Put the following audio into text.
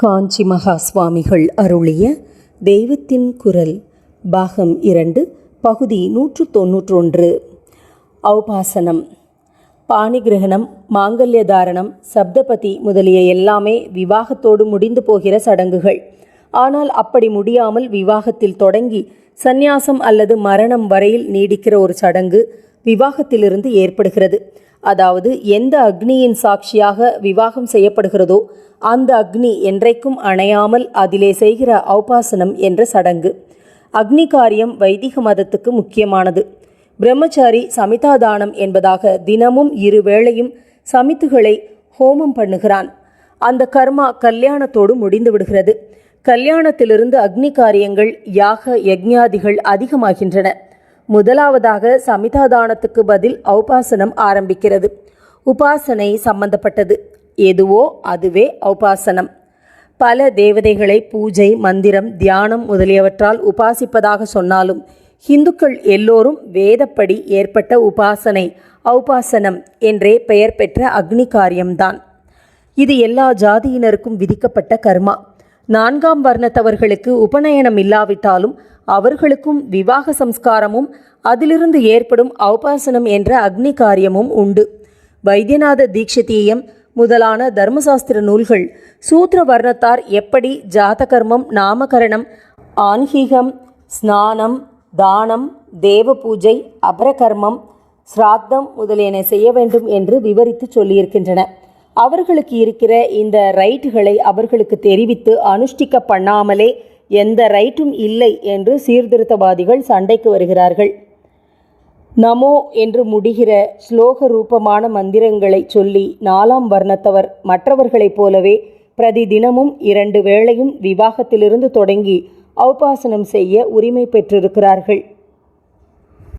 காஞ்சி மகா சுவாமிகள் அருளிய தெய்வத்தின் குரல் பாகம் 2 பகுதி 191. ஔபாசனம். பாணிகிரகணம், மாங்கல்ய தாரணம், சப்தபதி முதலிய எல்லாமே விவாகத்தோடு முடிந்து போகிற சடங்குகள். ஆனால் அப்படி முடியாமல் விவாகத்தில் தொடங்கி சந்நியாசம் அல்லது மரணம் வரையில் நீடிக்கிற ஒரு சடங்கு விவாகத்திலிருந்து ஏற்படுகிறது. அதாவது எந்த அக்னியின் சாட்சியாக விவாகம் செய்யப்படுகிறதோ அந்த அக்னி என்றைக்கும் அணையாமல் அதிலே செய்கிற ஔபாசனம் என்ற சடங்கு. அக்னி காரியம் வைதிக மதத்துக்கு முக்கியமானது. பிரம்மச்சாரி சமிதாதானம் என்பதாக தினமும் 2 வேளையும் சமித்துகளை ஹோமம் பண்ணுகிறான். அந்த கர்மா கல்யாணத்தோடு முடிந்து விடுகிறது. கல்யாணத்திலிருந்து அக்னி காரியங்கள், யாக யக்ஞாதிகள் அதிகமாகின்றன. முதலாவதாக சமிதாதானத்துக்கு பதில் ஔபாசனம் ஆரம்பிக்கிறது. உபாசனை சம்பந்தப்பட்டது எதுவோ அதுவே ஔபாசனம். பல தேவதைகளை பூஜை, மந்திரம், தியானம் முதலியவற்றால் உபாசிப்பதாக சொன்னாலும் இந்துக்கள் எல்லோரும் வேதப்படி ஏற்பட்ட உபாசனை ஔபாசனம் என்றே பெயர் பெற்ற அக்னி காரியம்தான். இது எல்லா ஜாதியினருக்கும் விதிக்கப்பட்ட கர்மா. 4ஆம் வர்ணத்தவர்களுக்கு உபநயனம் இல்லாவிட்டாலும் அவர்களுக்கும் விவாக சம்ஸ்காரமும் அதிலிருந்து ஏற்படும் ஔபாசனம் என்ற அக்னி காரியமும் உண்டு. வைத்தியநாத தீட்சிதீயம் முதலான தர்மசாஸ்திர நூல்கள் சூத்திர வர்ணத்தார் எப்படி ஜாதகர்மம், நாமகரணம், ஆன்ஹீகம், ஸ்நானம், தானம், தேவ பூஜை, அபரகர்மம், சிராத்தம் முதலியன செய்ய வேண்டும் என்று விவரித்து சொல்லியிருக்கின்றன. அவர்களுக்கு இருக்கிற இந்த ரைட்டுகளை அவர்களுக்கு தெரிவித்து அனுஷ்டிக்க பண்ணாமலே எந்த ரைட்டும் இல்லை என்று சீர்திருத்தவாதிகள் சண்டைக்கு வருகிறார்கள். நமோ என்று முடிகிற ஸ்லோக ரூபமான மந்திரங்களை சொல்லி 4ஆம் வர்ணத்தவர் மற்றவர்களைப் போலவே பிரதி தினமும் 2 வேளையும் விவாகத்திலிருந்து தொடங்கி ஔபாசனம் செய்ய உரிமை பெற்றிருக்கிறார்கள்.